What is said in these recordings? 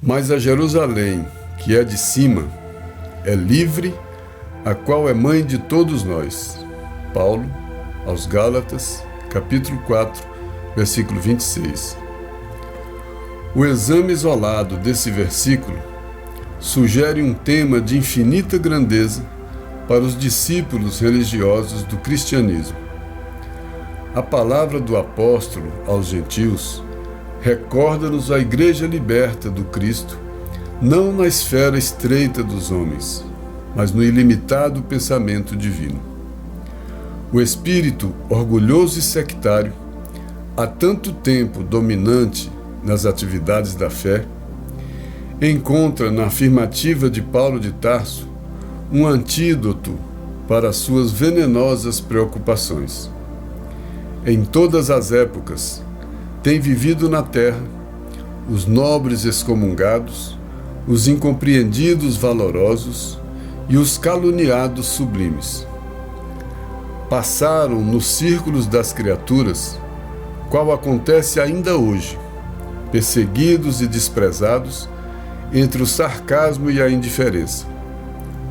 Mas a Jerusalém, que é de cima, é livre, a qual é mãe de todos nós. Paulo, aos Gálatas, capítulo 4, versículo 26. O exame isolado desse versículo sugere um tema de infinita grandeza para os discípulos religiosos do cristianismo. A palavra do apóstolo aos gentios recorda-nos a igreja liberta do Cristo, não na esfera estreita dos homens, mas no ilimitado pensamento divino. O espírito orgulhoso e sectário, há tanto tempo dominante nas atividades da fé, encontra na afirmativa de Paulo de Tarso um antídoto para as suas venenosas preocupações. Em todas as épocas, tem vivido na terra os nobres excomungados, os incompreendidos valorosos e os caluniados sublimes. Passaram nos círculos das criaturas, qual acontece ainda hoje, perseguidos e desprezados entre o sarcasmo e a indiferença.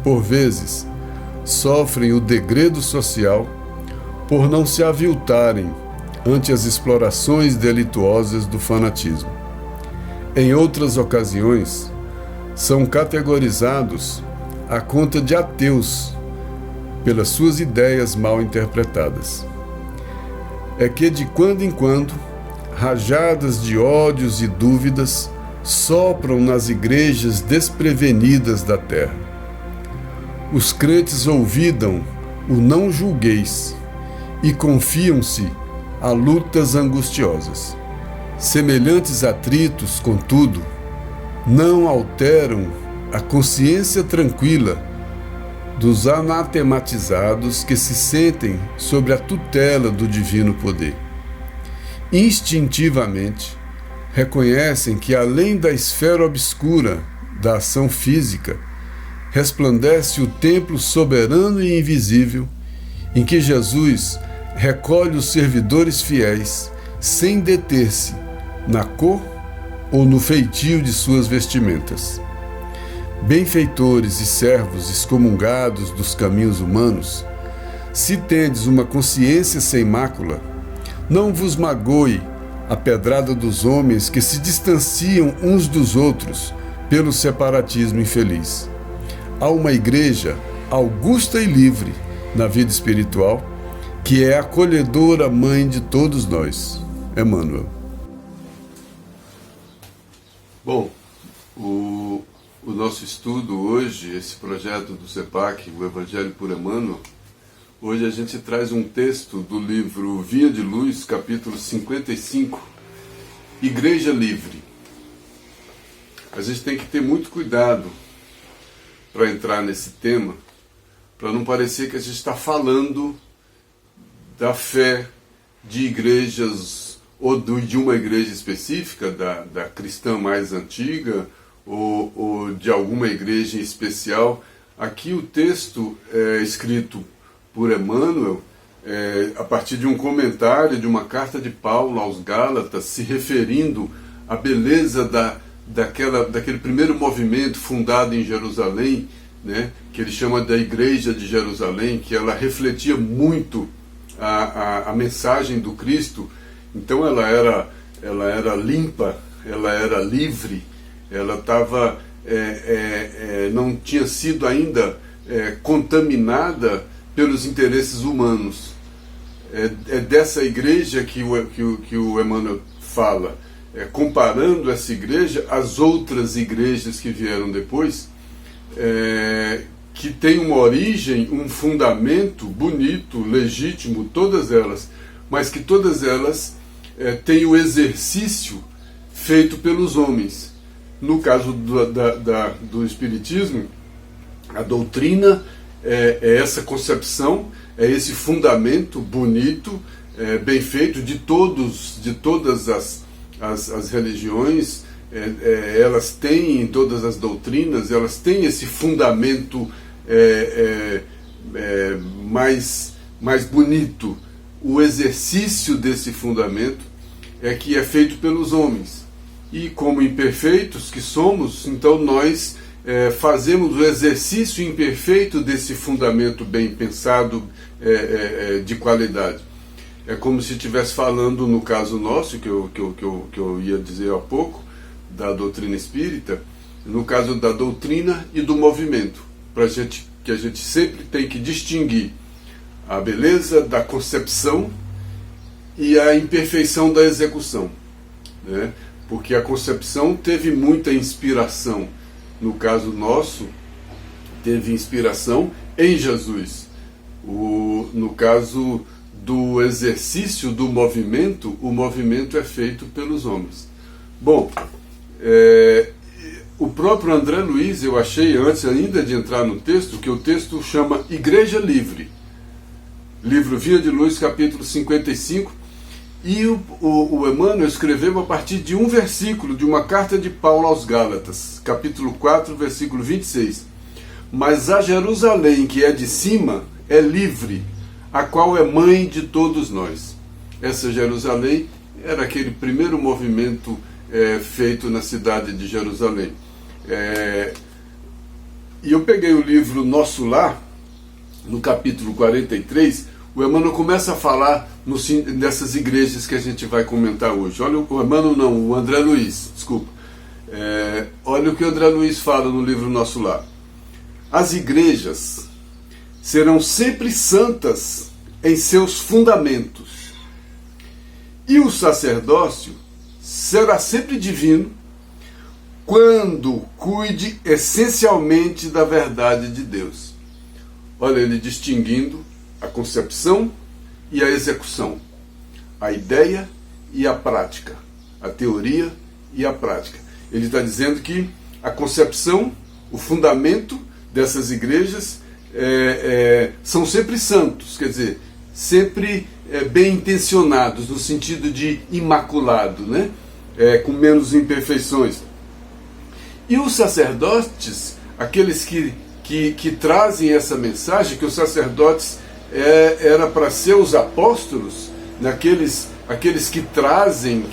Por vezes, sofrem o degredo social por não se aviltarem ante as explorações delituosas do fanatismo. Em outras ocasiões, são categorizados à conta de ateus pelas suas ideias mal interpretadas. É que, de quando em quando, rajadas de ódios e dúvidas sopram nas igrejas desprevenidas da terra. Os crentes olvidam o não julgueis e confiam-se a lutas angustiosas. Semelhantes atritos, contudo, não alteram a consciência tranquila dos anatematizados que se sentem sob a tutela do divino poder. Instintivamente, reconhecem que, além da esfera obscura da ação física, resplandece o templo soberano e invisível em que Jesus recolhe os servidores fiéis sem deter-se na cor ou no feitio de suas vestimentas. Benfeitores e servos excomungados dos caminhos humanos, se tendes uma consciência sem mácula, não vos magoe a pedrada dos homens que se distanciam uns dos outros pelo separatismo infeliz. Há uma igreja augusta e livre na vida espiritual, que é a acolhedora mãe de todos nós. Emmanuel. Bom, o nosso estudo hoje, esse projeto do CEPAC, o Evangelho por Emmanuel, hoje a gente traz um texto do livro Via de Luz, capítulo 55, Igreja Livre. A gente tem que ter muito cuidado para entrar nesse tema, para não parecer que a gente está falando da fé de igrejas ou de uma igreja específica, da cristã mais antiga, ou de alguma igreja em especial. Aqui o texto é escrito por Emmanuel a partir de um comentário de uma carta de Paulo aos Gálatas, se referindo à beleza daquele primeiro movimento fundado em Jerusalém, né, que ele chama da Igreja de Jerusalém, que ela refletia muito a mensagem do Cristo. Então ela era limpa, ela era livre, ela estava não tinha sido ainda contaminada pelos interesses humanos. É dessa igreja que o Emmanuel fala, comparando essa igreja às outras igrejas que vieram depois, que tem uma origem, um fundamento bonito, legítimo, todas elas, mas que todas elas têm o exercício feito pelos homens. No caso do Espiritismo, a doutrina é essa concepção, é esse fundamento bonito, bem feito, de todas as religiões. Elas têm, em todas as doutrinas, elas têm esse fundamento mais bonito, o exercício desse fundamento é que é feito pelos homens. E como imperfeitos que somos, então nós fazemos o exercício imperfeito desse fundamento bem pensado, de qualidade. É como se estivesse falando, no caso nosso, que eu ia dizer há pouco, da doutrina espírita, no caso da doutrina e do movimento, que a gente sempre tem que distinguir a beleza da concepção e a imperfeição da execução, né? Porque a concepção teve muita inspiração. No caso nosso, teve inspiração em Jesus. No caso do exercício do movimento, o movimento é feito pelos homens. Bom, o próprio André Luiz, eu achei, antes ainda de entrar no texto, que o texto chama Igreja Livre. Livro Via de Luz, capítulo 55. E o Emmanuel escreveu a partir de um versículo de uma carta de Paulo aos Gálatas, capítulo 4, versículo 26. Mas a Jerusalém que é de cima é livre, a qual é mãe de todos nós. Essa Jerusalém era aquele primeiro movimento feito na cidade de Jerusalém. E eu peguei o livro Nosso Lar, no capítulo 43, o Emmanuel começa a falar dessas igrejas que a gente vai comentar hoje. Olha, o Emmanuel não, o André Luiz, desculpa. Olha o que o André Luiz fala no livro Nosso Lar. As igrejas serão sempre santas em seus fundamentos, e o sacerdócio será sempre divino quando cuide essencialmente da verdade de Deus. Olha, ele distinguindo a concepção e a execução, a ideia e a prática, a teoria e a prática. Ele está dizendo que a concepção, o fundamento dessas igrejas são sempre santos, quer dizer, sempre bem intencionados, no sentido de imaculado, né? Com menos imperfeições. E os sacerdotes, aqueles que trazem essa mensagem, que os sacerdotes era para ser os apóstolos, aqueles que trazem,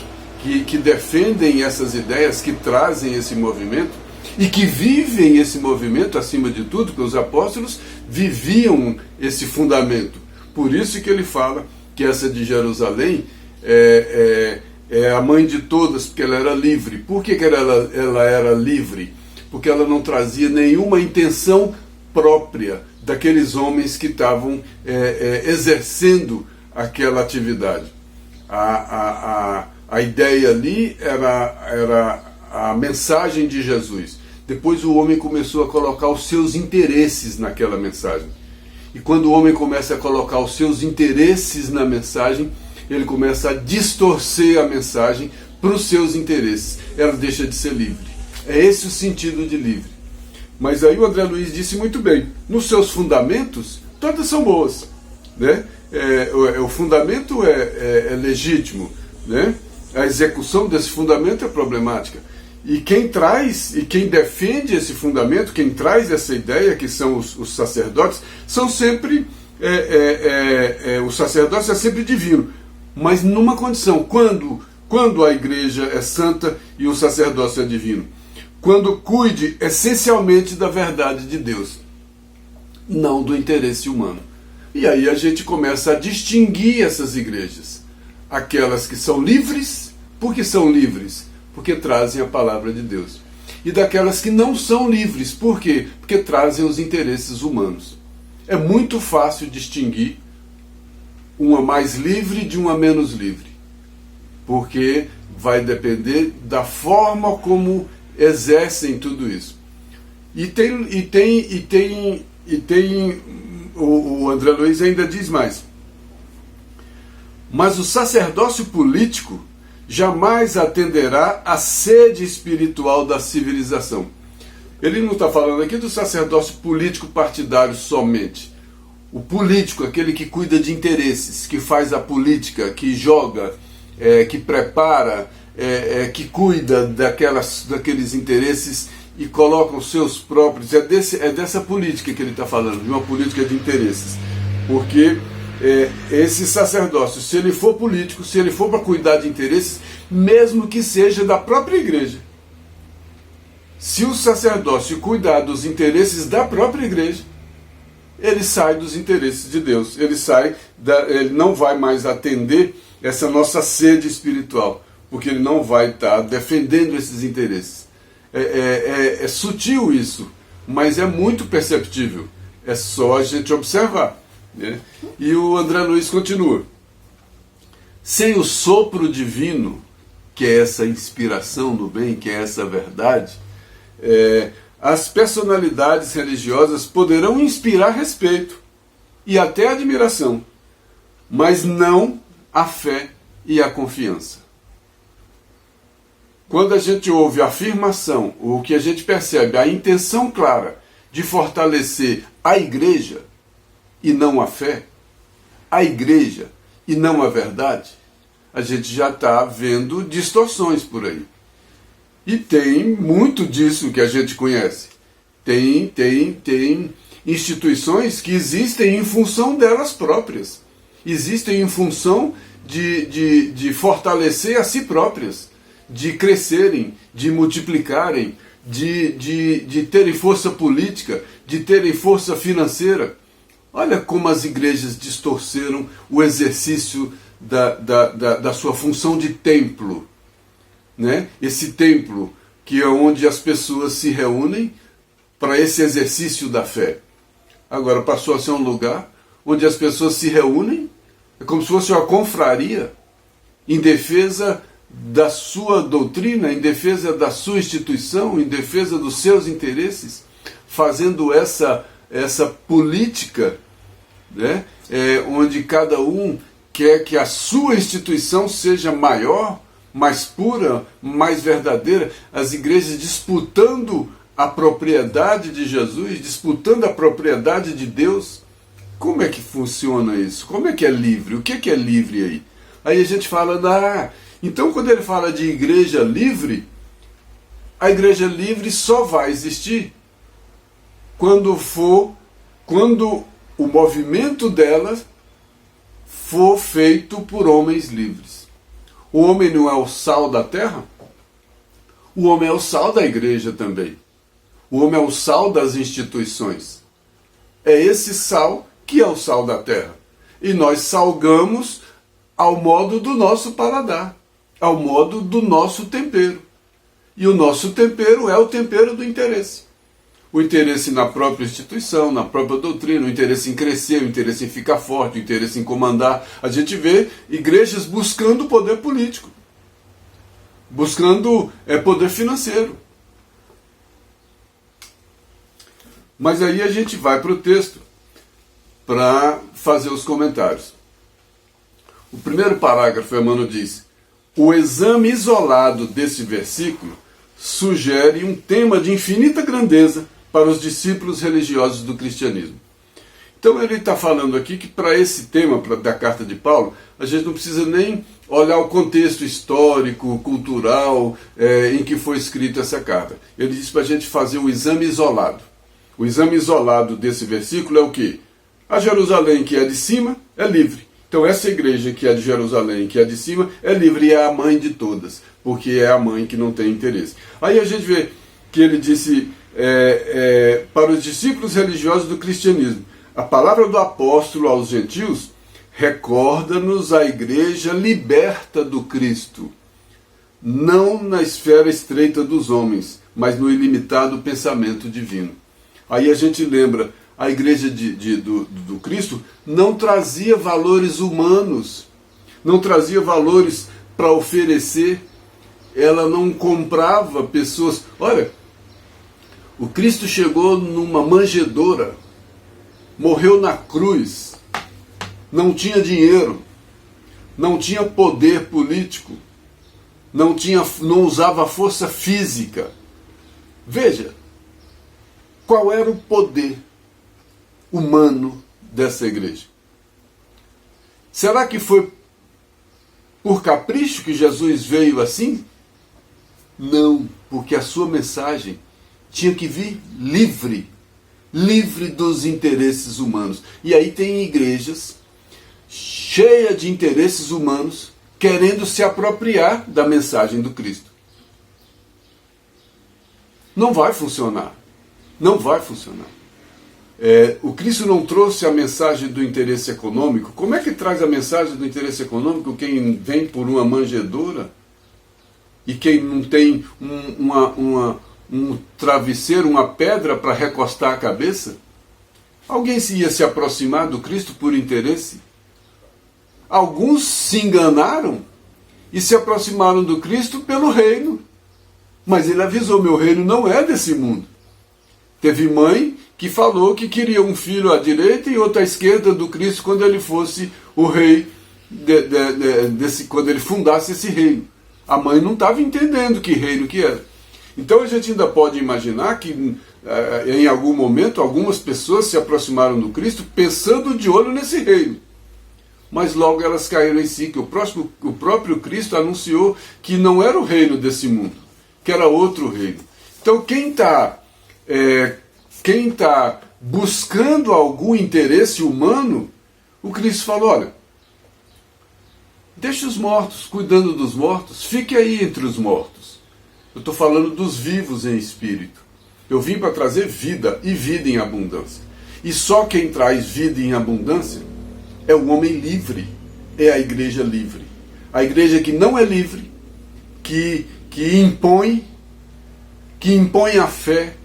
que defendem essas ideias, que trazem esse movimento e que vivem esse movimento acima de tudo, porque os apóstolos viviam esse fundamento. Por isso que ele fala que essa de Jerusalém é a mãe de todas, porque ela era livre. Por que ela era livre? Porque ela não trazia nenhuma intenção própria daqueles homens que estavam exercendo aquela atividade. A ideia ali era a mensagem de Jesus. Depois o homem começou a colocar os seus interesses naquela mensagem. E quando o homem começa a colocar os seus interesses na mensagem, ele começa a distorcer a mensagem para os seus interesses. Ela deixa de ser livre. É esse o sentido de livre. Mas aí o André Luiz disse muito bem, nos seus fundamentos, todas são boas, né? O fundamento é legítimo, né? A execução desse fundamento é problemática. E quem traz, e quem defende esse fundamento, quem traz essa ideia, que são os sacerdotes, são sempre, o sacerdócio é sempre divino, mas numa condição, quando a igreja é santa e o sacerdócio é divino, quando cuide essencialmente da verdade de Deus, não do interesse humano. E aí a gente começa a distinguir essas igrejas, aquelas que são livres, porque são livres, porque trazem a palavra de Deus, e daquelas que não são livres, por quê? Porque trazem os interesses humanos. É muito fácil distinguir uma mais livre de uma menos livre, porque vai depender da forma como exercem tudo isso. O André Luiz ainda diz mais. Mas o sacerdócio político jamais atenderá à sede espiritual da civilização. Ele não está falando aqui do sacerdócio político partidário somente. O político, aquele que cuida de interesses, que faz a política, que joga, que prepara, que cuida daqueles interesses e coloca os seus próprios. É dessa política que ele está falando, de uma política de interesses. Porque esse sacerdócio, se ele for político, se ele for para cuidar de interesses, mesmo que seja da própria igreja. Se o sacerdócio cuidar dos interesses da própria igreja, ele sai dos interesses de Deus. Ele não vai mais atender essa nossa sede espiritual, porque ele não vai estar defendendo esses interesses. É sutil isso, mas é muito perceptível. É só a gente observar, né? E o André Luiz continua. Sem o sopro divino, que é essa inspiração do bem, que é essa verdade, as personalidades religiosas poderão inspirar respeito e até admiração, mas não a fé e a confiança. Quando a gente ouve a afirmação, ou que a gente percebe a intenção clara de fortalecer a igreja e não a fé, a igreja e não a verdade, a gente já está vendo distorções por aí. E tem muito disso que a gente conhece. Tem instituições que existem em função delas próprias. Existem em função de fortalecer a si próprias, de crescerem, de multiplicarem, de terem força política, de terem força financeira. Olha como as igrejas distorceram o exercício da sua função de templo, né? Esse templo que é onde as pessoas se reúnem para esse exercício da fé. Agora passou a ser um lugar onde as pessoas se reúnem, é como se fosse uma confraria, em defesa da sua doutrina, em defesa da sua instituição, em defesa dos seus interesses, fazendo essa política, né? Onde cada um quer que a sua instituição seja maior, mais pura, mais verdadeira, as igrejas disputando a propriedade de Jesus, disputando a propriedade de Deus. Como é que funciona isso? Como é que é livre? O que é livre aí? Aí a gente fala, então quando ele fala de igreja livre, a igreja livre só vai existir quando o movimento dela for feito por homens livres. O homem não é o sal da terra? O homem é o sal da igreja também. O homem é o sal das instituições. É esse sal que é o sal da terra. E nós salgamos ao modo do nosso paladar, ao modo do nosso tempero. E o nosso tempero é o tempero do interesse. O interesse na própria instituição, na própria doutrina, o interesse em crescer, o interesse em ficar forte, o interesse em comandar. A gente vê igrejas buscando poder político, buscando poder financeiro. Mas aí a gente vai para o texto para fazer os comentários. O primeiro parágrafo, Emmanuel diz: o exame isolado desse versículo sugere um tema de infinita grandeza para os discípulos religiosos do cristianismo. Então ele está falando aqui que para esse tema da carta de Paulo, a gente não precisa nem olhar o contexto histórico, cultural em que foi escrita essa carta. Ele diz para a gente fazer o exame isolado. O exame isolado desse versículo é o quê? A Jerusalém que é de cima é livre. Então essa igreja que é de Jerusalém, que é de cima, é livre e é a mãe de todas, porque é a mãe que não tem interesse. Aí a gente vê que ele disse para os discípulos religiosos do cristianismo, a palavra do apóstolo aos gentios recorda-nos a igreja liberta do Cristo, não na esfera estreita dos homens, mas no ilimitado pensamento divino. Aí a gente lembra, a igreja do Cristo não trazia valores humanos, não trazia valores para oferecer, ela não comprava pessoas. Olha, o Cristo chegou numa manjedoura, morreu na cruz, não tinha dinheiro, não tinha poder político, não usava força física. Veja, qual era o poder humano dessa igreja? Será que foi por capricho que Jesus veio assim? Não, porque a sua mensagem tinha que vir livre dos interesses humanos. E aí tem igrejas cheia de interesses humanos, querendo se apropriar da mensagem do Cristo. Não vai funcionar. Não vai funcionar. O Cristo não trouxe a mensagem do interesse econômico. Como é que traz a mensagem do interesse econômico quem vem por uma manjedoura? E quem não tem um travesseiro, uma pedra para recostar a cabeça? Alguém ia se aproximar do Cristo por interesse? Alguns se enganaram e se aproximaram do Cristo pelo reino. Mas ele avisou, meu reino não é desse mundo. Teve mãe que falou que queria um filho à direita e outro à esquerda do Cristo quando ele fosse o rei, quando ele fundasse esse reino. A mãe não estava entendendo que reino que era. Então a gente ainda pode imaginar que em algum momento algumas pessoas se aproximaram do Cristo pensando de olho nesse reino. Mas logo elas caíram em si, que o próprio Cristo anunciou que não era o reino desse mundo, que era outro reino. Então quem está buscando algum interesse humano, o Cristo falou, olha, deixe os mortos, cuidando dos mortos, fique aí entre os mortos. Eu estou falando dos vivos em espírito. Eu vim para trazer vida e vida em abundância. E só quem traz vida em abundância é o homem livre, é a igreja livre. A igreja que não é livre, que impõe a fé,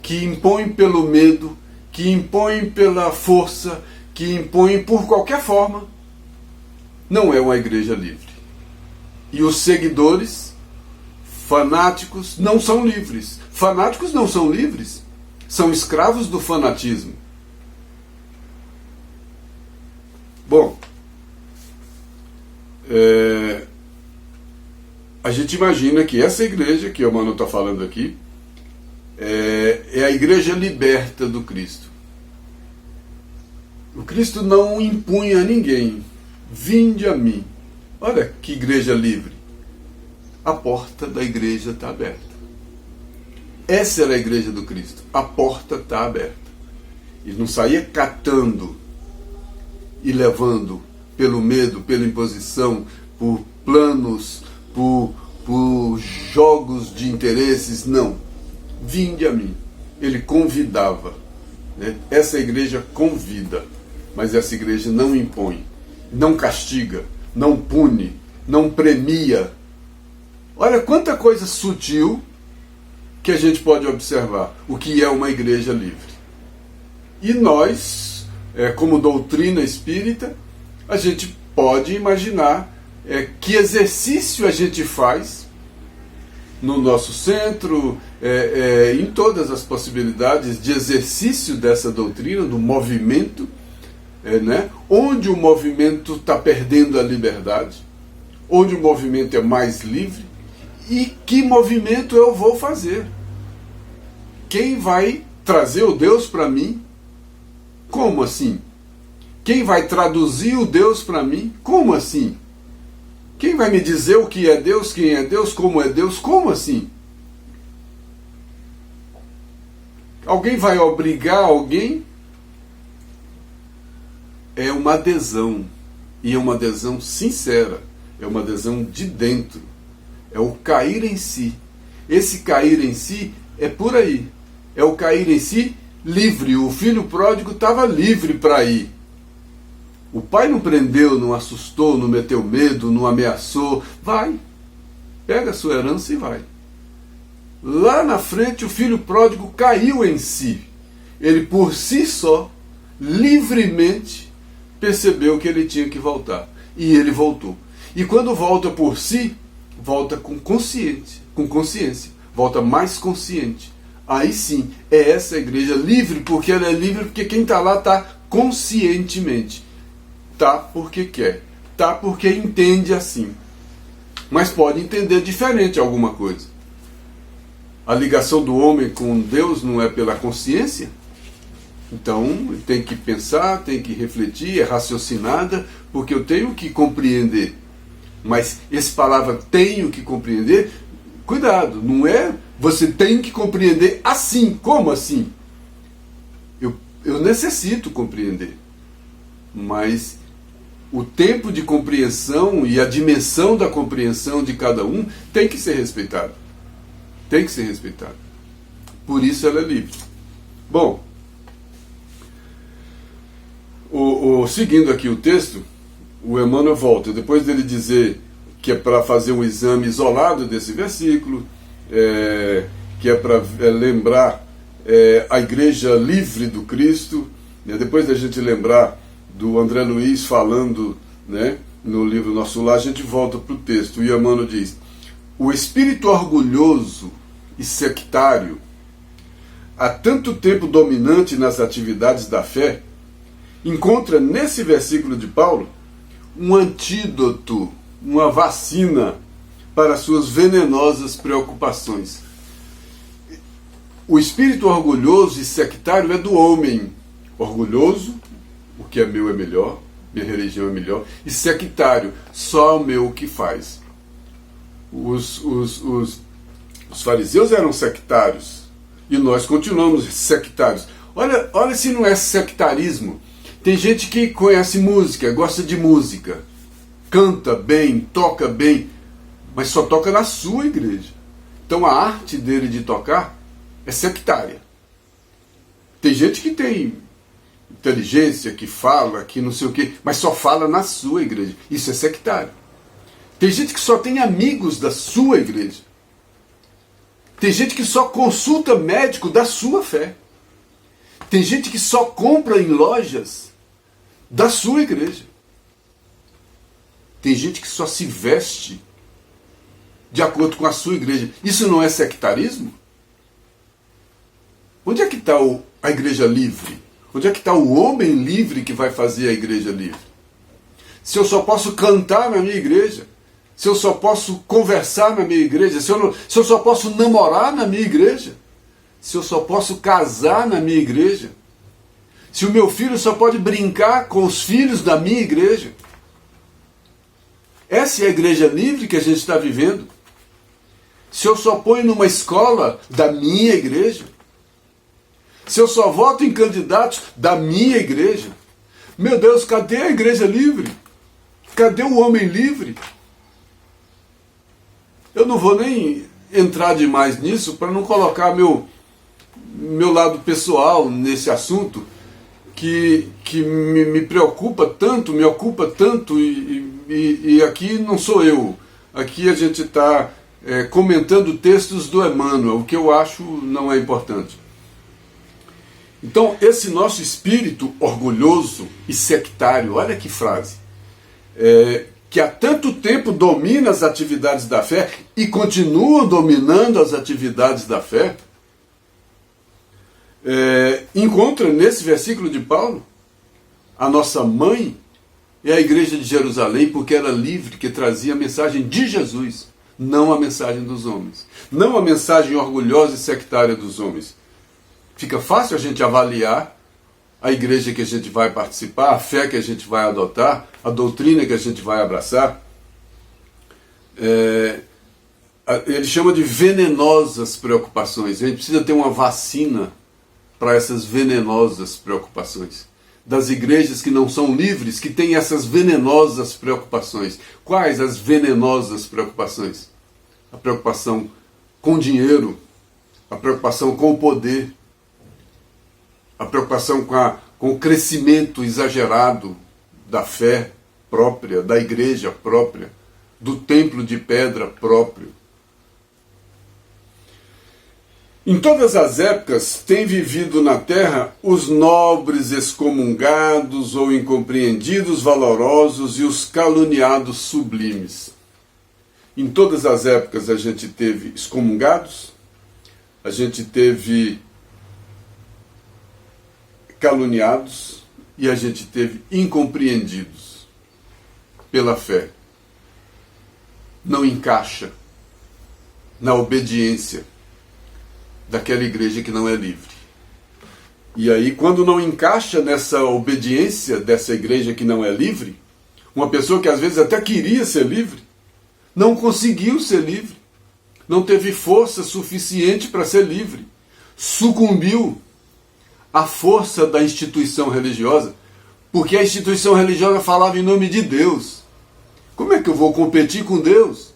que impõe pelo medo, que impõe pela força, que impõe por qualquer forma, não é uma igreja livre. E os seguidores, fanáticos, não são livres. Fanáticos não são livres, são escravos do fanatismo. Bom, a gente imagina que essa igreja, que o Mano está falando aqui, é a igreja liberta do Cristo. O Cristo não impunha a ninguém, vinde a mim. Olha que igreja livre. A porta da igreja está aberta. Essa era a igreja do Cristo. A porta está aberta. Ele não saía catando e levando pelo medo, pela imposição, por planos, por jogos de interesses. Não. Vinde a mim. Ele convidava. Né? Essa igreja convida, mas essa igreja não impõe, não castiga, não pune, não premia. Olha quanta coisa sutil que a gente pode observar o que é uma igreja livre. E nós, como doutrina espírita, a gente pode imaginar que exercício a gente faz no nosso centro, em todas as possibilidades de exercício dessa doutrina, do movimento, né? Onde o movimento está perdendo a liberdade, onde o movimento é mais livre, e que movimento eu vou fazer. Quem vai trazer o Deus para mim? Como assim? Quem vai traduzir o Deus para mim? Como assim? Quem vai me dizer o que é Deus, quem é Deus, como é Deus? Como assim? Alguém vai obrigar alguém? É uma adesão. E é uma adesão sincera. É uma adesão de dentro. É o cair em si. Esse cair em si é por aí. É o cair em si livre. O filho pródigo estava livre para ir. O pai não prendeu, não assustou, não meteu medo, não ameaçou. Vai. Pega a sua herança e vai. Lá na frente o filho pródigo caiu em si. Ele por si só, livremente, percebeu que ele tinha que voltar. E ele voltou. E quando volta por si, volta com consciência, volta mais consciente. Aí sim, é essa igreja livre, porque ela é livre porque quem está lá está conscientemente. Está porque quer, está porque entende assim. Mas pode entender diferente alguma coisa. A ligação do homem com Deus não é pela consciência? Então tem que pensar, tem que refletir, é raciocinada, porque eu tenho que compreender. Mas essa palavra tenho que compreender, cuidado, não é você tem que compreender assim. Como assim? Eu necessito compreender, mas o tempo de compreensão e a dimensão da compreensão de cada um tem que ser respeitado. Tem que ser respeitado. Por isso ela é livre. Bom, seguindo aqui o texto, o Emmanuel volta, depois dele dizer que é para fazer um exame isolado desse versículo, que é para lembrar a igreja livre do Cristo, né? Depois da gente lembrar do André Luiz falando, né, no livro Nosso Lar, a gente volta para o texto, e Emmanuel diz: o espírito orgulhoso e sectário, há tanto tempo dominante nas atividades da fé, encontra nesse versículo de Paulo um antídoto, uma vacina para suas venenosas preocupações. O espírito orgulhoso e sectário é do homem. Orgulhoso, o que é meu é melhor, minha religião é melhor, e sectário, só o meu que faz. Os fariseus eram sectários, e nós continuamos sectários. Olha se não é sectarismo. Tem gente que conhece música, gosta de música, canta bem, toca bem, mas só toca na sua igreja. Então a arte dele de tocar é sectária. Tem gente que tem inteligência, que fala, que não sei o quê, mas só fala na sua igreja. Isso é sectário. Tem gente que só tem amigos da sua igreja. Tem gente que só consulta médico da sua fé. Tem gente que só compra em lojas da sua igreja. Tem gente que só se veste de acordo com a sua igreja. Isso não é sectarismo? Onde é que está a igreja livre? Onde é que está o homem livre que vai fazer a igreja livre? Se eu só posso cantar na minha igreja, se eu só posso conversar na minha igreja, se eu só posso namorar na minha igreja, se eu só posso casar na minha igreja, se o meu filho só pode brincar com os filhos da minha igreja. Essa é a igreja livre que a gente está vivendo. Se eu só ponho numa escola da minha igreja, se eu só voto em candidatos da minha igreja, meu Deus, cadê a igreja livre? Cadê o homem livre? Eu não vou nem entrar demais nisso para não colocar meu lado pessoal nesse assunto que me preocupa tanto, me ocupa tanto, e aqui não sou eu. Aqui a gente está comentando textos do Emmanuel, o que eu acho não é importante. Então, esse nosso espírito orgulhoso e sectário, olha que frase, que há tanto tempo domina as atividades da fé e continua dominando as atividades da fé, encontra nesse versículo de Paulo a nossa mãe é a igreja de Jerusalém, porque era livre, que trazia a mensagem de Jesus, não a mensagem dos homens, não a mensagem orgulhosa e sectária dos homens. Fica fácil a gente avaliar a igreja que a gente vai participar, a fé que a gente vai adotar, a doutrina que a gente vai abraçar. Ele chama de venenosas preocupações. A gente precisa ter uma vacina para essas venenosas preocupações. Das igrejas que não são livres, que têm essas venenosas preocupações. Quais as venenosas preocupações? A preocupação com dinheiro, a preocupação com o poder, a preocupação com o crescimento exagerado da fé própria, da igreja própria, do templo de pedra próprio. Em todas as épocas tem vivido na terra os nobres excomungados ou incompreendidos valorosos e os caluniados sublimes. Em todas as épocas a gente teve excomungados, a gente teve caluniados e a gente teve incompreendidos pela fé. Não encaixa na obediência daquela igreja que não é livre. E aí, quando não encaixa nessa obediência dessa igreja que não é livre, uma pessoa que às vezes até queria ser livre, não conseguiu ser livre, não teve força suficiente para ser livre, sucumbiu à força da instituição religiosa, porque a instituição religiosa falava em nome de Deus. Como é que eu vou competir com Deus?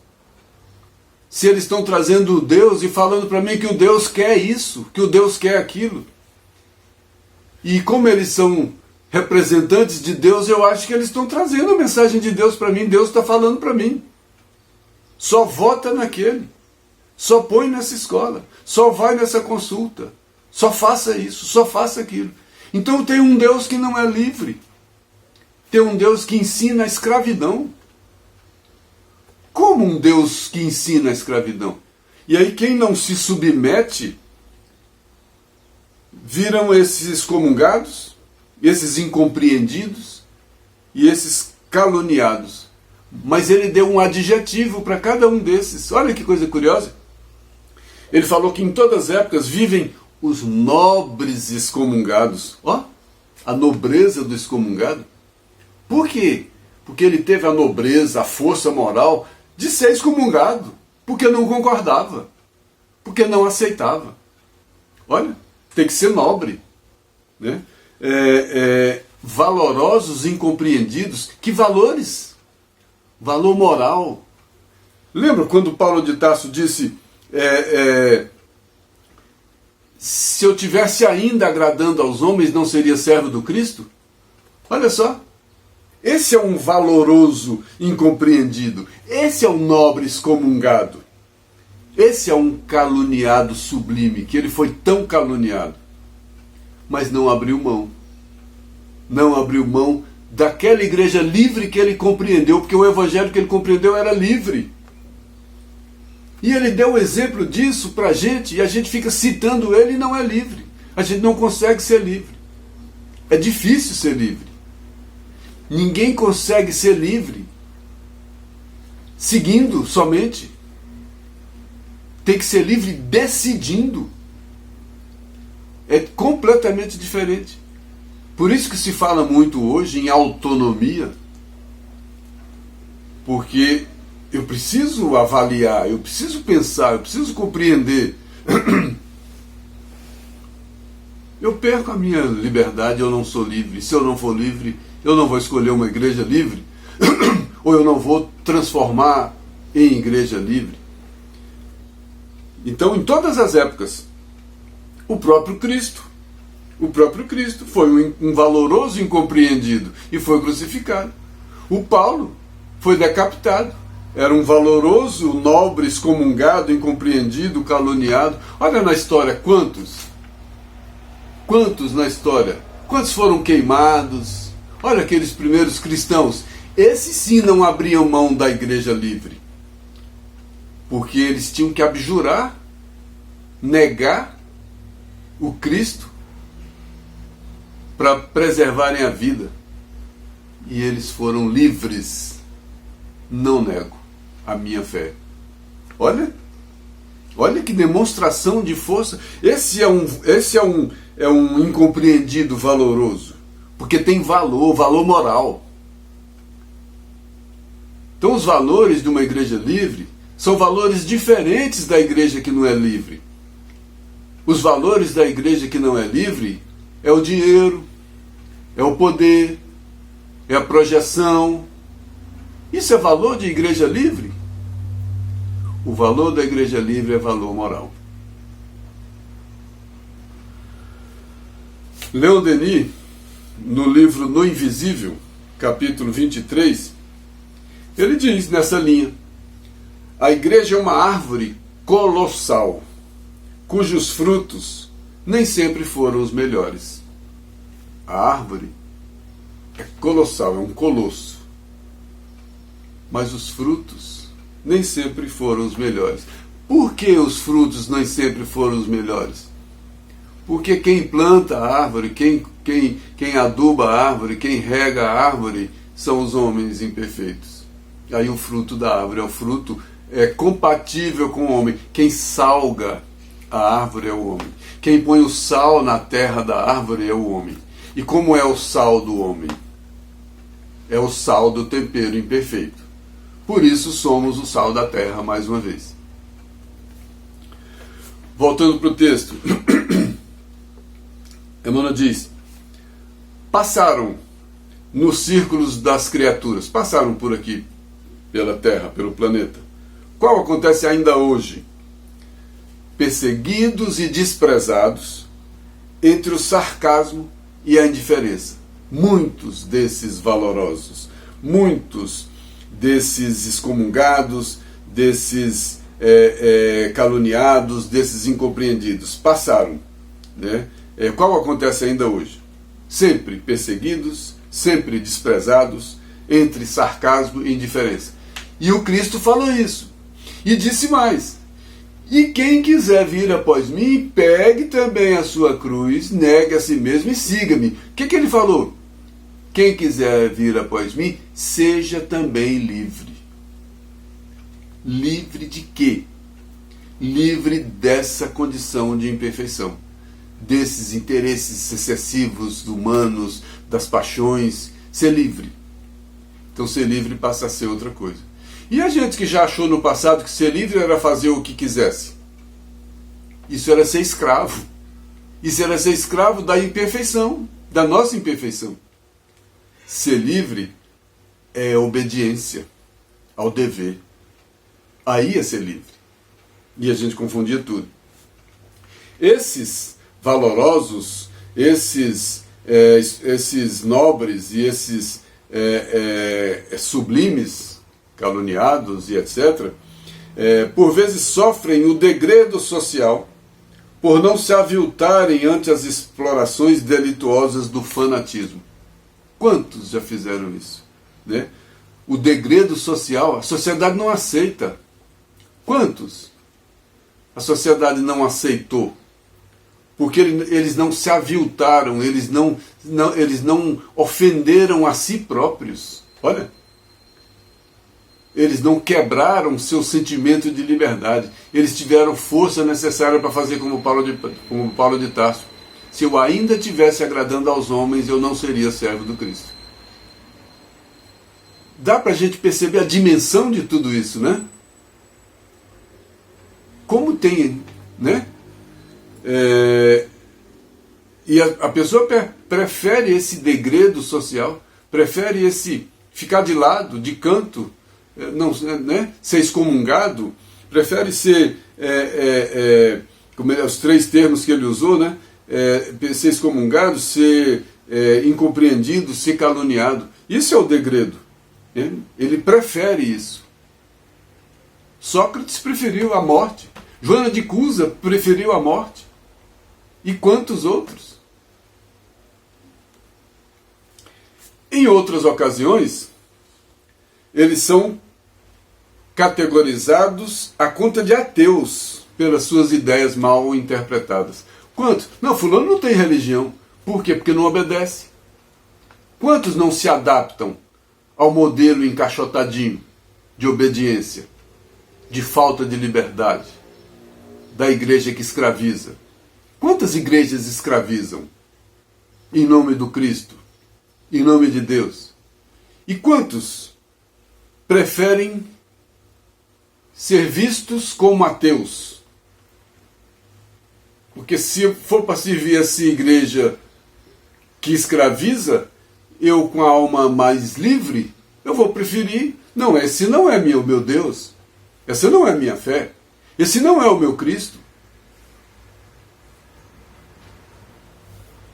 Se eles estão trazendo o Deus e falando para mim que o Deus quer isso, que o Deus quer aquilo. E como eles são representantes de Deus, eu acho que eles estão trazendo a mensagem de Deus para mim. Deus está falando para mim. Só vota naquele. Só põe nessa escola. Só vai nessa consulta. Só faça isso, só faça aquilo. Então tem um Deus que não é livre. Tem um Deus que ensina a escravidão. Como um Deus que ensina a escravidão? E aí quem não se submete viram esses excomungados, esses incompreendidos e esses caluniados. Mas ele deu um adjetivo para cada um desses. Olha que coisa curiosa. Ele falou que em todas as épocas vivem os nobres excomungados. Ó, a nobreza do excomungado. Por quê? Porque ele teve a nobreza, a força moral de ser excomungado. Porque não concordava. Porque não aceitava. Olha, tem que ser nobre. Né? Valorosos, incompreendidos. Que valores? Valor moral. Lembra quando Paulo de Tarso disse... se eu tivesse ainda agradando aos homens, não seria servo do Cristo? Olha só. Esse é um valoroso incompreendido. Esse é um nobre excomungado. Esse é um caluniado sublime, que ele foi tão caluniado, mas não abriu mão. Não abriu mão daquela igreja livre que ele compreendeu, porque o evangelho que ele compreendeu era livre. E ele deu o exemplo disso para a gente, e a gente fica citando ele e não é livre. A gente não consegue ser livre. É difícil ser livre. Ninguém consegue ser livre seguindo somente. Tem que ser livre decidindo. É completamente diferente. Por isso que se fala muito hoje em autonomia, porque eu preciso avaliar, eu preciso pensar, eu preciso compreender. Eu perco a minha liberdade, eu não sou livre. Se eu não for livre, eu não vou escolher uma igreja livre, ou eu não vou transformar em igreja livre. Então, em todas as épocas, o próprio Cristo foi um valoroso incompreendido e foi crucificado. O Paulo foi decapitado. Era um valoroso, nobre, excomungado, incompreendido, caluniado. Olha na história, quantos? Quantos na história? Quantos foram queimados? Olha aqueles primeiros cristãos. Esses sim não abriam mão da igreja livre. Porque eles tinham que abjurar, negar o Cristo para preservarem a vida. E eles foram livres. Não nego a minha fé. Olha que demonstração de força. Esse é um incompreendido valoroso. Porque tem valor moral. Então os valores de uma igreja livre são valores diferentes da igreja que não é livre. Os valores da igreja que não é livre é o dinheiro, é o poder, é a projeção. Isso é valor de igreja livre? O valor da igreja livre é valor moral. Leon Denis, no livro No Invisível, capítulo 23, ele diz nessa linha: a igreja é uma árvore colossal, cujos frutos nem sempre foram os melhores. A árvore é colossal, é um colosso. Mas os frutos nem sempre foram os melhores. Por que os frutos nem sempre foram os melhores? Porque quem planta a árvore, quem aduba a árvore, quem rega a árvore, são os homens imperfeitos. Aí o fruto da árvore é compatível com o homem. Quem salga a árvore é o homem. Quem põe o sal na terra da árvore é o homem. E como é o sal do homem? É o sal do tempero imperfeito. Por isso somos o sal da terra, mais uma vez. Voltando para o texto. Emmanuel diz: passaram nos círculos das criaturas, passaram por aqui, pela Terra, pelo planeta. Qual acontece ainda hoje? Perseguidos e desprezados entre o sarcasmo e a indiferença. Muitos desses valorosos, muitos desses excomungados, desses caluniados, desses incompreendidos, passaram, né? Qual acontece ainda hoje? Sempre perseguidos, sempre desprezados, entre sarcasmo e indiferença. E o Cristo falou isso. E disse mais: e quem quiser vir após mim, pegue também a sua cruz, negue a si mesmo e siga-me. O que ele falou? Quem quiser vir após mim, seja também livre. Livre de quê? Livre dessa condição de imperfeição, desses interesses excessivos humanos, das paixões. Ser livre. Então ser livre passa a ser outra coisa. E a gente que já achou no passado que ser livre era fazer o que quisesse? Isso era ser escravo. Isso era ser escravo da imperfeição, da nossa imperfeição. Ser livre é obediência ao dever. Aí é ser livre. E a gente confundia tudo. Esses valorosos, esses nobres e esses sublimes, caluniados e etc., por vezes sofrem o degredo social por não se aviltarem ante as explorações delituosas do fanatismo. Quantos já fizeram isso? Né? O degredo social, a sociedade não aceita. Quantos? A sociedade não aceitou. Porque eles não se aviltaram, eles não ofenderam a si próprios. Olha. Eles não quebraram seu sentimento de liberdade. Eles tiveram força necessária para fazer como Paulo de Tarso. Se eu ainda estivesse agradando aos homens, eu não seria servo do Cristo. Dá para a gente perceber a dimensão de tudo isso, né? Como tem, né? E a pessoa prefere esse degredo social, prefere esse ficar de lado, de canto, não, né? Ser excomungado, prefere ser, como os três termos que ele usou, né? Ser excomungado, ser incompreendido, ser caluniado. Isso é o degredo. Né? Ele prefere isso. Sócrates preferiu a morte. Joana de Cusa preferiu a morte. E quantos outros? Em outras ocasiões, eles são categorizados à conta de ateus pelas suas ideias mal interpretadas. Quantos? Não, fulano não tem religião. Por quê? Porque não obedece. Quantos não se adaptam ao modelo encaixotadinho de obediência, de falta de liberdade, da igreja que escraviza? Quantas igrejas escravizam em nome do Cristo, em nome de Deus? E quantos preferem ser vistos como ateus? Porque se for para servir essa igreja que escraviza, eu com a alma mais livre, eu vou preferir, não, esse não é o meu Deus, essa não é a minha fé, esse não é o meu Cristo.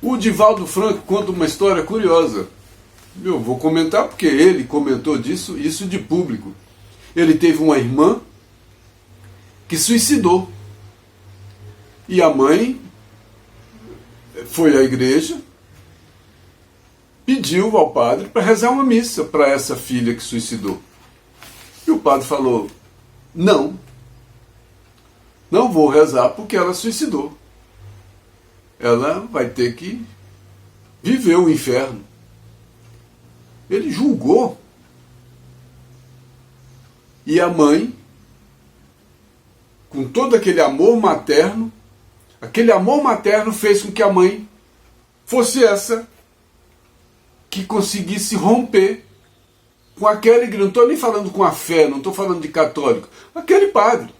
O Divaldo Franco conta uma história curiosa. Eu vou comentar porque ele comentou isso de público. Ele teve uma irmã que suicidou. E a mãe foi à igreja, pediu ao padre para rezar uma missa para essa filha que suicidou. E o padre falou: não vou rezar porque ela suicidou. Ela vai ter que viver o inferno. Ele julgou. E a mãe, com todo aquele amor materno fez com que a mãe fosse essa que conseguisse romper com aquela igreja. Não estou nem falando com a fé, não estou falando de católico. Aquele padre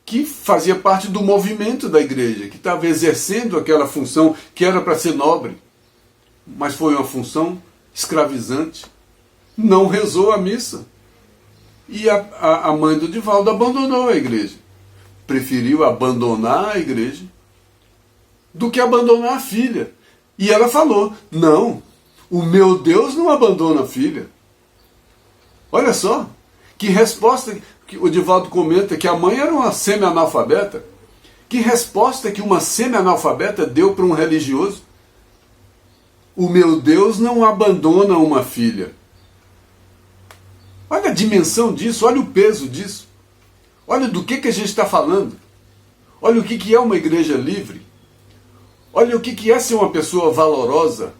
que fazia parte do movimento da igreja, que estava exercendo aquela função que era para ser nobre. mas foi uma função escravizante. Não rezou a missa. E a mãe do Divaldo abandonou a igreja. Preferiu abandonar a igreja do que abandonar a filha. E ela falou, não, o meu Deus não abandona a filha. Olha só, que resposta que o Divaldo comenta, que a mãe era uma semi-analfabeta. Que resposta que uma semi-analfabeta deu para um religioso? O meu Deus não abandona uma filha. Olha a dimensão disso, olha o peso disso. Olha do que a gente está falando. Olha o que é uma igreja livre. Olha o que é ser uma pessoa valorosa.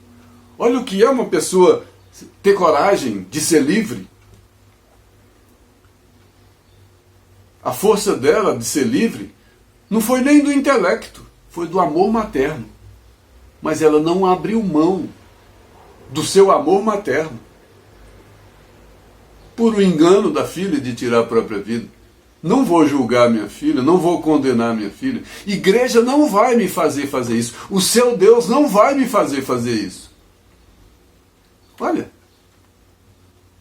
Olha o que é uma pessoa ter coragem de ser livre. A força dela de ser livre não foi nem do intelecto, foi do amor materno. Mas ela não abriu mão do seu amor materno por o engano da filha de tirar a própria vida. Não vou julgar minha filha, não vou condenar minha filha. Igreja não vai me fazer isso. O seu Deus não vai me fazer isso. Olha,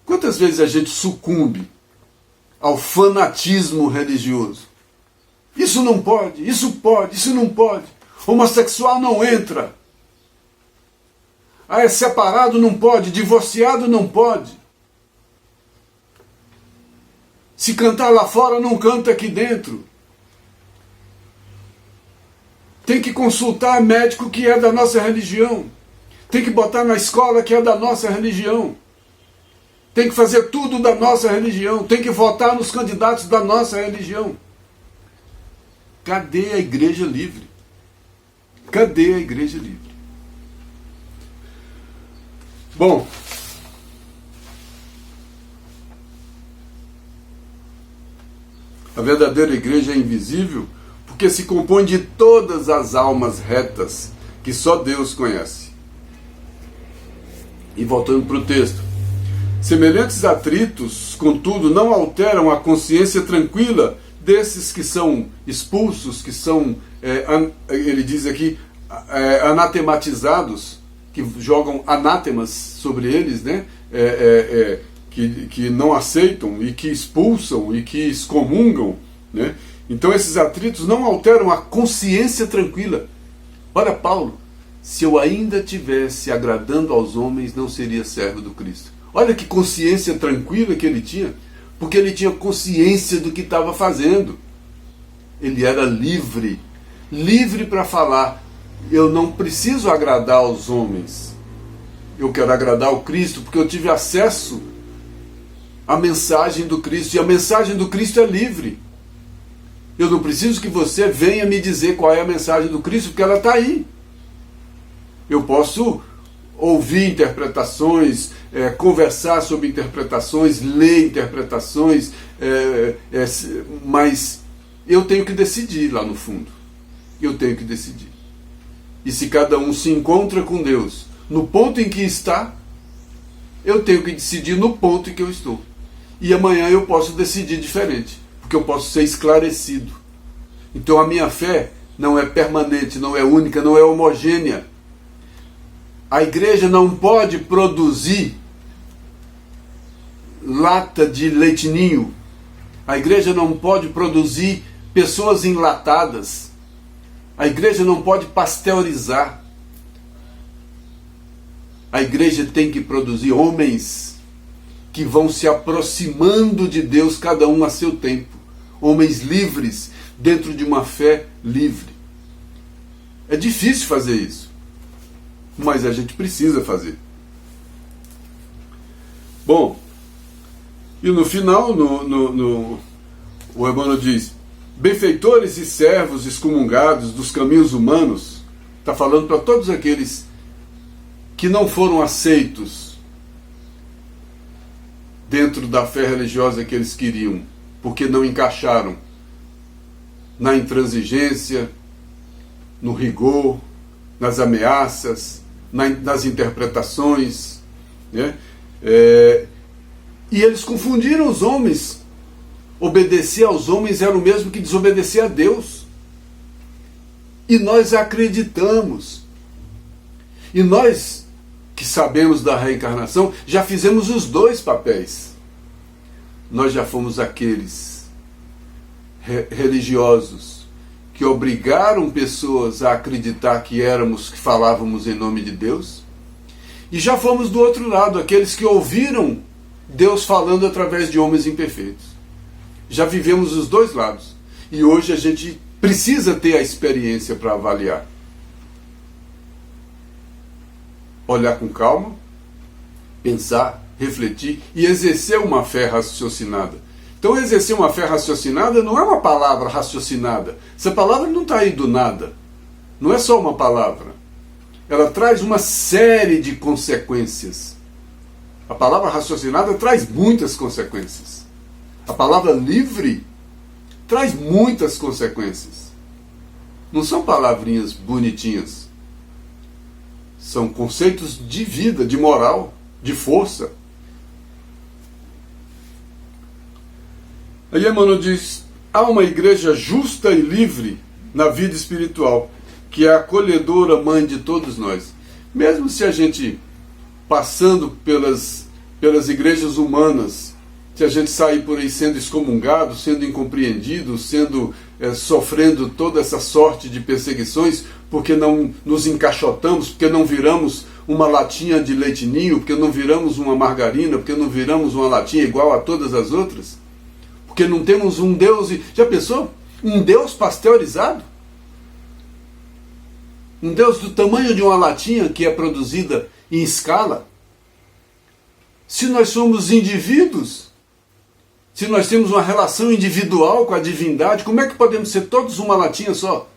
quantas vezes a gente sucumbe ao fanatismo religioso? Isso não pode, isso pode, isso não pode. Homossexual não entra. Ah, é separado não pode, divorciado não pode. Se cantar lá fora, não canta aqui dentro. Tem que consultar médico que é da nossa religião. Tem que botar na escola que é da nossa religião. Tem que fazer tudo da nossa religião. Tem que votar nos candidatos da nossa religião. Cadê a igreja livre? Cadê a igreja livre? Bom, a verdadeira igreja é invisível porque se compõe de todas as almas retas que só Deus conhece. E voltando para o texto. Semelhantes atritos, contudo, não alteram a consciência tranquila desses que são expulsos, que são, ele diz aqui, anatematizados, que jogam anátemas sobre eles, né? Que não aceitam e que expulsam e que excomungam, né? Então esses atritos não alteram a consciência tranquila. Olha Paulo, se eu ainda tivesse agradando aos homens, não seria servo do Cristo. Olha que consciência tranquila que ele tinha, porque ele tinha consciência do que estava fazendo. Ele era livre, livre para falar, eu não preciso agradar aos homens, eu quero agradar ao Cristo, porque eu tive acesso à mensagem do Cristo, e a mensagem do Cristo é livre. Eu não preciso que você venha me dizer qual é a mensagem do Cristo, porque ela está aí. Eu posso ouvir interpretações, conversar sobre interpretações, ler interpretações, mas eu tenho que decidir lá no fundo. Eu tenho que decidir. E se cada um se encontra com Deus no ponto em que está, eu tenho que decidir no ponto em que eu estou. E amanhã eu posso decidir diferente, porque eu posso ser esclarecido. Então a minha fé não é permanente, não é única, não é homogênea. A igreja não pode produzir lata de leitinho. A igreja não pode produzir pessoas enlatadas. A igreja não pode pasteurizar. A igreja tem que produzir homens que vão se aproximando de Deus, cada um a seu tempo. Homens livres, dentro de uma fé livre. É difícil fazer isso, mas a gente precisa fazer. Bom, e no final, o Emmanuel diz, benfeitores e servos excomungados dos caminhos humanos, está falando para todos aqueles que não foram aceitos dentro da fé religiosa que eles queriam, porque não encaixaram na intransigência, no rigor, nas ameaças, nas interpretações, né? E eles confundiram os homens. Obedecer aos homens era o mesmo que desobedecer a Deus. E nós acreditamos. E nós que sabemos da reencarnação, já fizemos os dois papéis. Nós já fomos aqueles religiosos que obrigaram pessoas a acreditar que falávamos em nome de Deus, e já fomos do outro lado, aqueles que ouviram Deus falando através de homens imperfeitos. Já vivemos os dois lados. E hoje a gente precisa ter a experiência para avaliar. Olhar com calma, pensar, refletir e exercer uma fé raciocinada. Então exercer uma fé raciocinada não é uma palavra raciocinada. Essa palavra não está aí do nada. Não é só uma palavra. Ela traz uma série de consequências. A palavra raciocinada traz muitas consequências. A palavra livre traz muitas consequências. Não são palavrinhas bonitinhas. São conceitos de vida, de moral, de força. Aí Emmanuel diz: há uma igreja justa e livre na vida espiritual, que é a acolhedora mãe de todos nós. Mesmo se a gente, passando pelas igrejas humanas, se a gente sair por aí sendo excomungado, sendo incompreendido, sofrendo toda essa sorte de perseguições, porque não nos encaixotamos, porque não viramos uma latinha de leite ninho, porque não viramos uma margarina, porque não viramos uma latinha igual a todas as outras, porque não temos um Deus... Já pensou? Um Deus pasteurizado? Um Deus do tamanho de uma latinha que é produzida em escala? Se nós somos indivíduos, se nós temos uma relação individual com a divindade, como é que podemos ser todos uma latinha só?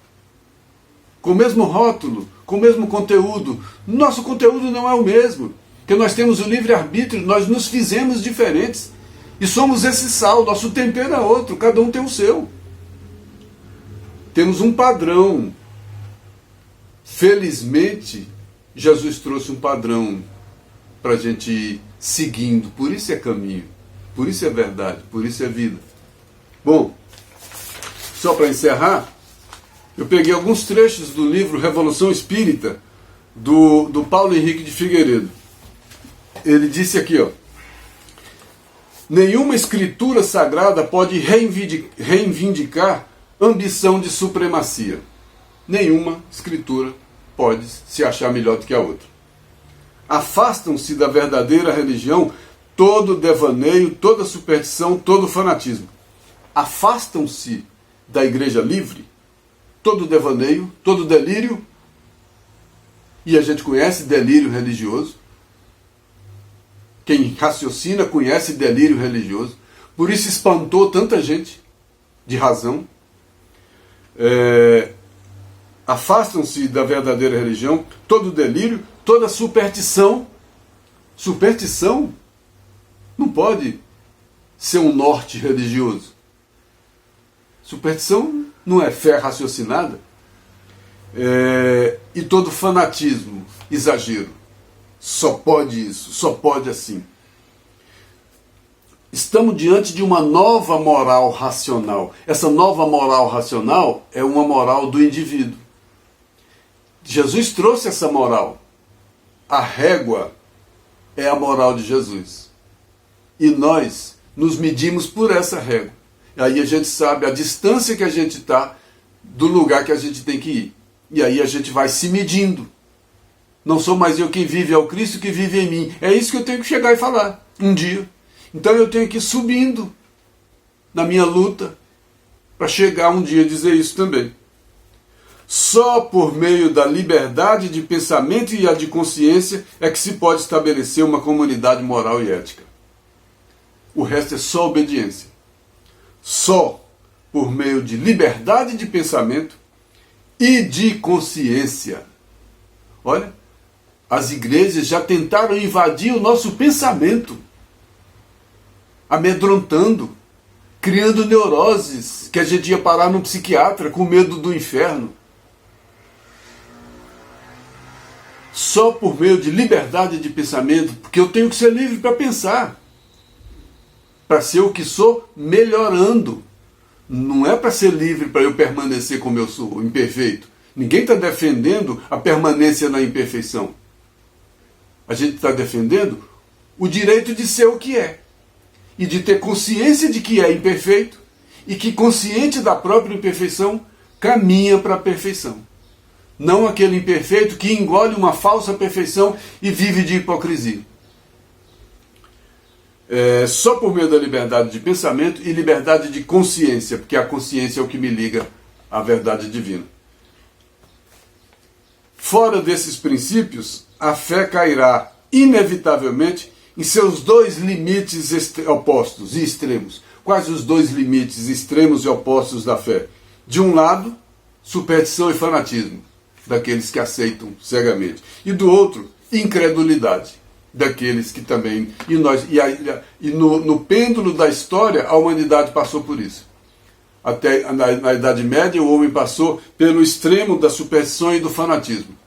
Com o mesmo rótulo, com o mesmo conteúdo. Nosso conteúdo não é o mesmo, porque nós temos o livre-arbítrio, nós nos fizemos diferentes. E somos esse sal, nosso tempero é outro, cada um tem o seu. Temos um padrão. Felizmente, Jesus trouxe um padrão para a gente ir seguindo. Por isso é caminho, por isso é verdade, por isso é vida. Bom, só para encerrar, eu peguei alguns trechos do livro Revolução Espírita, do Paulo Henrique de Figueiredo. Ele disse aqui, ó: nenhuma escritura sagrada pode reivindicar ambição de supremacia. Nenhuma escritura pode se achar melhor do que a outra. Afastam-se da verdadeira religião todo devaneio, toda superstição, todo fanatismo. Afastam-se da igreja livre todo devaneio, todo delírio, e a gente conhece delírio religioso. Quem raciocina conhece delírio religioso. Por isso espantou tanta gente de razão. Afastam-se da verdadeira religião todo delírio, toda superstição. Superstição não pode ser um norte religioso. Superstição não é fé raciocinada. E todo fanatismo, exagero. Só pode isso, só pode assim. Estamos diante de uma nova moral racional. Essa nova moral racional é uma moral do indivíduo. Jesus trouxe essa moral. A régua é a moral de Jesus. E nós nos medimos por essa régua. Aí a gente sabe a distância que a gente está do lugar que a gente tem que ir. E aí a gente vai se medindo. Não sou mais eu quem vive, é o Cristo que vive em mim. É isso que eu tenho que chegar e falar um dia. Então eu tenho que ir subindo na minha luta para chegar um dia a dizer isso também. Só por meio da liberdade de pensamento e a de consciência é que se pode estabelecer uma comunidade moral e ética. O resto é só obediência. Só por meio de liberdade de pensamento e de consciência. Olha, as igrejas já tentaram invadir o nosso pensamento, amedrontando, criando neuroses, que a gente ia parar num psiquiatra com medo do inferno. Só por meio de liberdade de pensamento, porque eu tenho que ser livre para pensar, para ser o que sou, melhorando. Não é para ser livre para eu permanecer como eu sou, imperfeito. Ninguém está defendendo a permanência na imperfeição. A gente está defendendo o direito de ser o que é. E de ter consciência de que é imperfeito. E que, consciente da própria imperfeição, caminha para a perfeição. Não aquele imperfeito que engole uma falsa perfeição e vive de hipocrisia. Só por meio da liberdade de pensamento e liberdade de consciência, porque a consciência é o que me liga à verdade divina. Fora desses princípios, a fé cairá inevitavelmente em seus dois limites opostos e extremos. Quais os dois limites extremos e opostos da fé? De um lado, superstição e fanatismo, daqueles que aceitam cegamente. E do outro, incredulidade, daqueles que também... E no pêndulo da história, a humanidade passou por isso. Até na Idade Média, o homem passou pelo extremo da superstição e do fanatismo.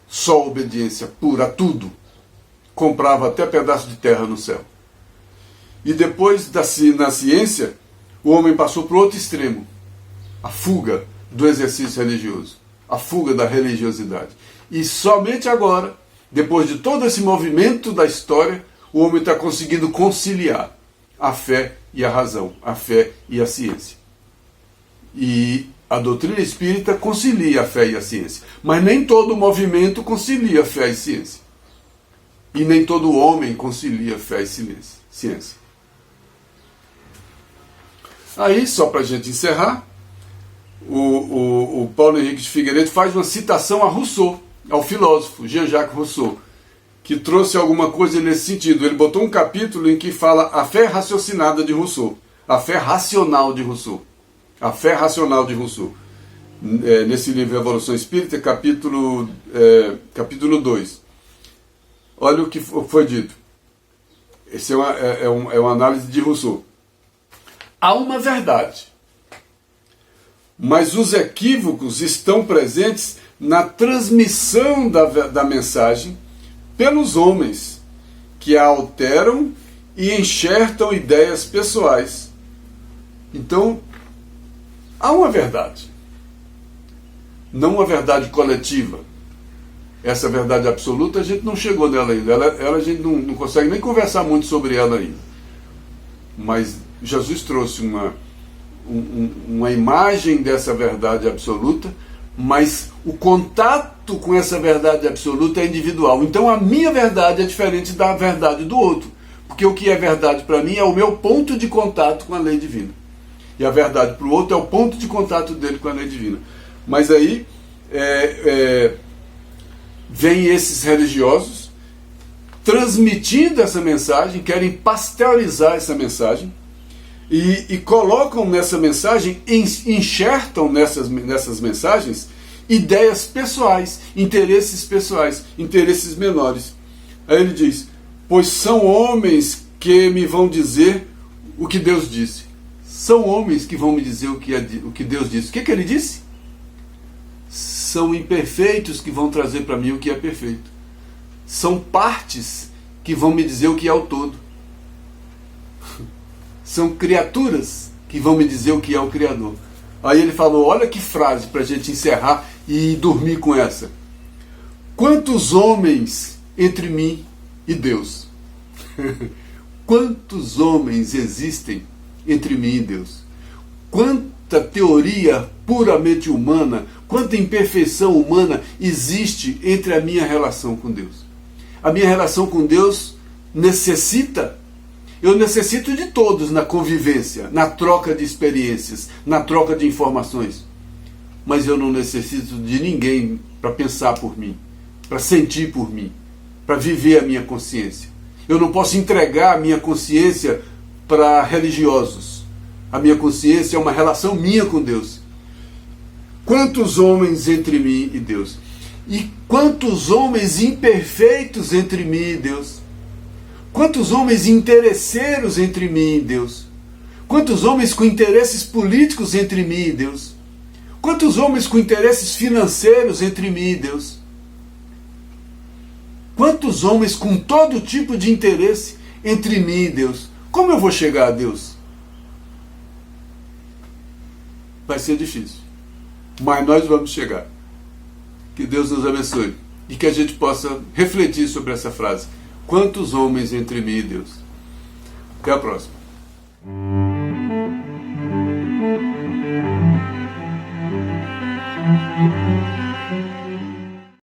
Só obediência pura a tudo. Comprava até pedaço de terra no céu. E depois, na ciência, o homem passou para o outro extremo. A fuga do exercício religioso. A fuga da religiosidade. E somente agora, depois de todo esse movimento da história, o homem está conseguindo conciliar a fé e a razão, a fé e a ciência. E a doutrina espírita concilia a fé e a ciência. Mas nem todo movimento concilia a fé e ciência. E nem todo homem concilia fé e ciência. Aí, só para a gente encerrar, o Paulo Henrique de Figueiredo faz uma citação a Rousseau, ao filósofo Jean-Jacques Rousseau, que trouxe alguma coisa nesse sentido. Ele botou um capítulo em que fala a fé raciocinada de Rousseau, a fé racional de Rousseau. A fé racional de Rousseau. Nesse livro Evolução Espírita, capítulo 2. Olha o que foi dito. Esse é uma análise de Rousseau. Há uma verdade, mas os equívocos estão presentes na transmissão da mensagem pelos homens, que a alteram e enxertam ideias pessoais. Então, há uma verdade, não uma verdade coletiva. Essa verdade absoluta a gente não chegou nela ainda. Ela a gente não consegue nem conversar muito sobre ela ainda. Mas Jesus trouxe uma imagem dessa verdade absoluta, mas o contato com essa verdade absoluta é individual. Então a minha verdade é diferente da verdade do outro. Porque o que é verdade para mim é o meu ponto de contato com a lei divina. E a verdade para o outro é o ponto de contato dele com a lei divina. Mas aí vêm esses religiosos transmitindo essa mensagem, querem pasteurizar essa mensagem e colocam nessa mensagem, enxertam nessas mensagens ideias pessoais, interesses menores. Aí ele diz: pois são homens que me vão dizer o que Deus disse. São homens que vão me dizer o que Deus disse. O que ele disse? São imperfeitos que vão trazer para mim o que é perfeito. São partes que vão me dizer o que é o todo. São criaturas que vão me dizer o que é o Criador. Aí ele falou, olha que frase para a gente encerrar e dormir com essa. Quantos homens entre mim e Deus? Quantos homens existem entre mim e Deus? Quanta teoria puramente humana, quanta imperfeição humana existe entre a minha relação com Deus? A minha relação com Deus eu necessito de todos na convivência, na troca de experiências, na troca de informações. Mas eu não necessito de ninguém para pensar por mim, para sentir por mim, para viver a minha consciência. Eu não posso entregar a minha consciência para religiosos. A minha consciência é uma relação minha com Deus. Quantos homens entre mim e Deus? E quantos homens imperfeitos entre mim e Deus? Quantos homens interesseiros entre mim e Deus? Quantos homens com interesses políticos entre mim e Deus? Quantos homens com interesses financeiros entre mim e Deus? Quantos homens com todo tipo de interesse entre mim e Deus? Como eu vou chegar a Deus? Vai ser difícil, mas nós vamos chegar. Que Deus nos abençoe. e que a gente possa refletir sobre essa frase. Quantos homens entre mim e Deus? Até a próxima.